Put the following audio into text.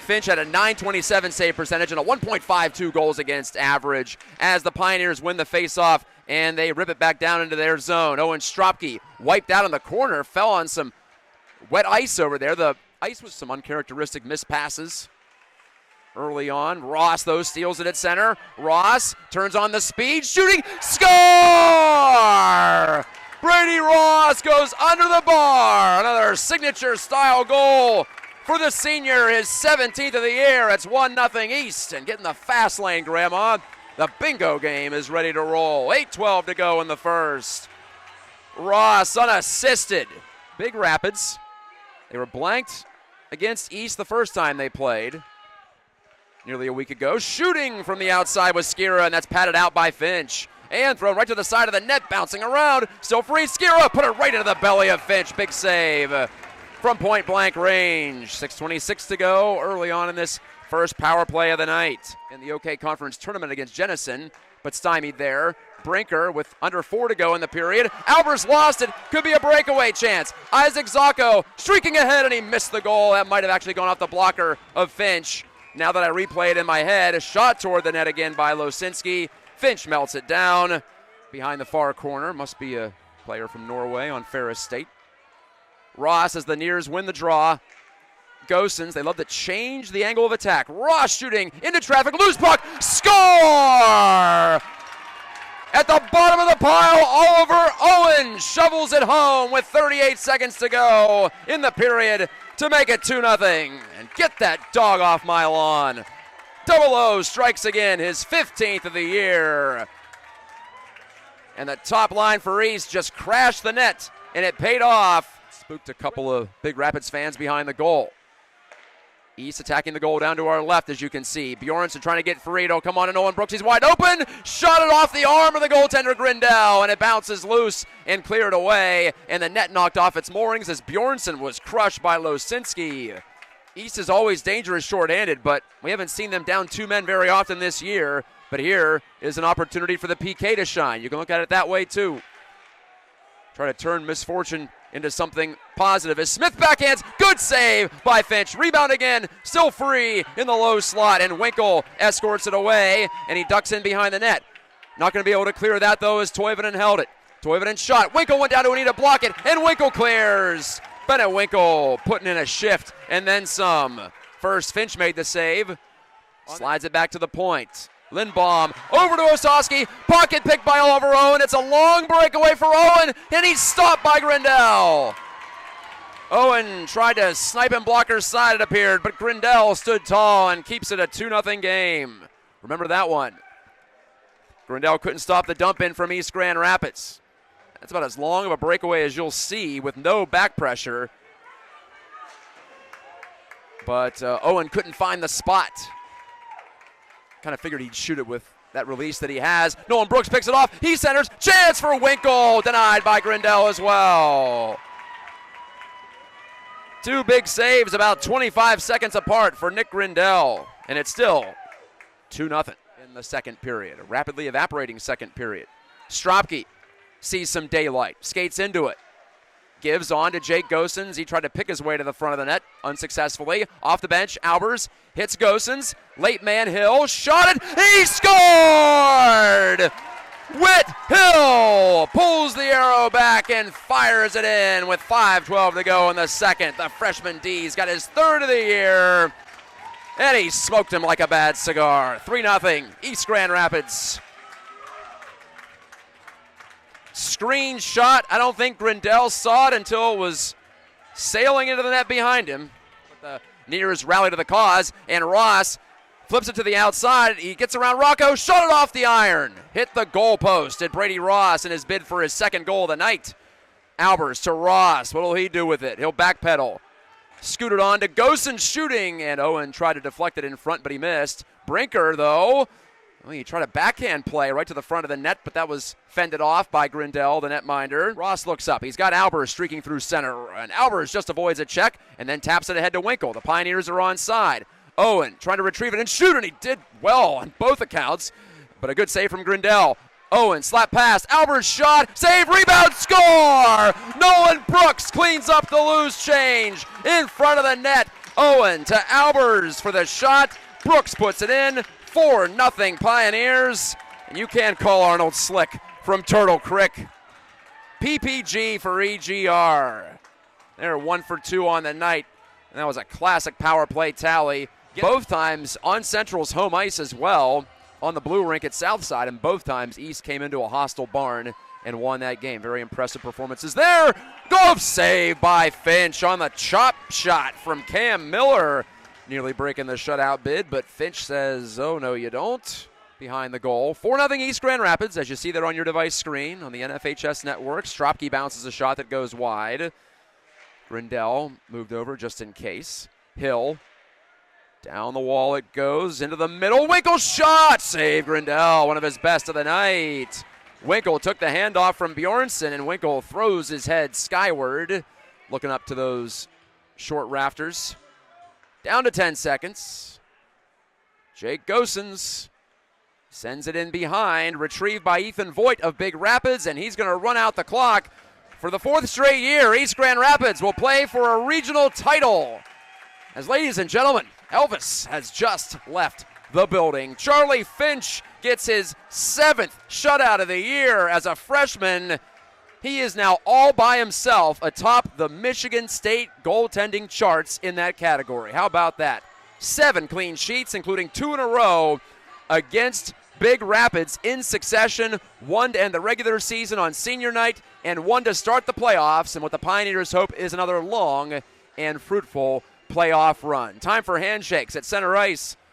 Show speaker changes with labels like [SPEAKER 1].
[SPEAKER 1] Finch had a .927 save percentage and a 1.52 goals against average as the Pioneers win the faceoff and they rip it back down into their zone. Owen Stropke wiped out in the corner, fell on some wet ice over there. The ice was some uncharacteristic missed passes early on. Ross, though, steals it at center. Ross turns on the speed, shooting, score! Brady Ross goes under the bar. Another signature-style goal for the senior, his 17th of the year. It's 1-0 East, and getting the fast lane, Grandma. The bingo game is ready to roll. 8:12 to go in the first. Ross unassisted. Big Rapids. They were blanked against East the first time they played nearly a week ago. Shooting from the outside with Skira, and that's patted out by Finch. And thrown right to the side of the net, bouncing around. Still free, Skira put it right into the belly of Finch. Big save from point-blank range. 6:26 to go early on in this first power play of the night. In the OK Conference tournament against Jenison, but stymied there. Brinker with under 4 to go in the period. Albers lost it. Could be a breakaway chance. Isaac Zacco streaking ahead, and he missed the goal. That might have actually gone off the blocker of Finch. Now that I replay it in my head, a shot toward the net again by Losinski. Finch melts it down behind the far corner. Must be a player from Norway on Ferris State. Ross, as the Nears win the draw. Gosens, they love to change the angle of attack. Ross shooting into traffic, loose puck, score! At the bottom of the pile, Oliver Owen shovels it home with 38 seconds to go in the period to make it 2-0. And get that dog off my lawn. Double O strikes again, his 15th of the year. And the top line for East just crashed the net, and it paid off. Spooked a couple of Big Rapids fans behind the goal. East attacking the goal down to our left, as you can see. Bjornsson trying to get free. It'll come on to Nolan Brooks. He's wide open. Shot it off the arm of the goaltender, Grindel, and it bounces loose and cleared away. And the net knocked off its moorings as Bjornsson was crushed by Losinski. East is always dangerous shorthanded, but we haven't seen them down 2 men very often this year. But here is an opportunity for the PK to shine. You can look at it that way, too. Try to turn misfortune into something positive as Smith backhands. Good save by Finch. Rebound again. Still free in the low slot, and Winkle escorts it away, and he ducks in behind the net. Not going to be able to clear that, though, as Toivonen held it. Toivonen shot. Winkle went down to Anita, block it, and Winkle clears. Bennett Winkle putting in a shift and then some. First, Finch made the save. Slides it back to the point. Lindbaum over to Ossowski. Pocket picked by Oliver Owen. It's a long breakaway for Owen, and he's stopped by Grindel. Owen tried to snipe and blocker's side, it appeared, but Grindel stood tall and keeps it a 2-0 game. Remember that one. Grindel couldn't stop the dump in from East Grand Rapids. That's about as long of a breakaway as you'll see with no back pressure. But Owen couldn't find the spot. Kind of figured he'd shoot it with that release that he has. Nolan Brooks picks it off. He centers. Chance for Winkle. Denied by Grindel as well. 2 big saves about 25 seconds apart for Nick Grindel. And it's still 2-0 in the second period. A rapidly evaporating second period. Stropke sees some daylight. Skates into it. Gives on to Jake Gosens. He tried to pick his way to the front of the net unsuccessfully. Off the bench, Albers hits Gosens. Late man Hill shot it. He scored! Whit Hill pulls the arrow back and fires it in with 5:12 to go in the second. The freshman D's got his 3rd of the year, and he smoked him like a bad cigar. 3-0 East Grand Rapids. Screen shot. I don't think Grindel saw it until it was sailing into the net behind him. But the Nears rally to the cause, and Ross flips it to the outside. He gets around Rocco, shot it off the iron. Hit the goalpost at Brady Ross in his bid for his 2nd goal of the night. Albers to Ross. What will he do with it? He'll backpedal. Scooted on to Gosens shooting, and Owen tried to deflect it in front, but he missed. Brinker, though, well, he tried a backhand play right to the front of the net, but that was fended off by Grindel, the netminder. Ross looks up. He's got Albers streaking through center, and Albers just avoids a check and then taps it ahead to Winkle. The Pioneers are onside. Owen trying to retrieve it and shoot, and he did well on both accounts, but a good save from Grindel. Owen slap pass, Albers shot, save, rebound, score! Nolan Brooks cleans up the loose change in front of the net Owen to Albers for the shot. Brooks puts it in. 4-0 Pioneers. And you can't call Arnold slick from Turtle Creek. PPG for EGR. They're 1 for 2 on the night. And that was a classic power play tally. Both times on Central's home ice as well, on the blue rink at Southside, and both times East came into a hostile barn and won that game. Very impressive performances there. Glove save by Finch on the chop shot from Cam Miller. Nearly breaking the shutout bid, but Finch says, oh, no, you don't. Behind the goal. 4-0 East Grand Rapids, as you see there on your device screen on the NFHS Network. Stropke bounces a shot that goes wide. Grindell moved over just in case. Hill. Down the wall it goes, into the middle. Winkle shot! Save Grindell, one of his best of the night. Winkle took the handoff from Bjornsson, and Winkle throws his head skyward, looking up to those short rafters. Down to 10 seconds. Jake Gosens sends it in behind, retrieved by Ethan Voigt of Big Rapids, and he's going to run out the clock. For the 4th straight year, East Grand Rapids will play for a regional title. As ladies and gentlemen, Elvis has just left the building. Charlie Finch gets his 7th shutout of the year as a freshman. He is now all by himself atop the Michigan State goaltending charts in that category. How about that? 7 clean sheets, including 2 in a row against Big Rapids in succession. 1 to end the regular season on senior night and 1 to start the playoffs. And what the Pioneers hope is another long and fruitful playoff run. Time for handshakes at center ice.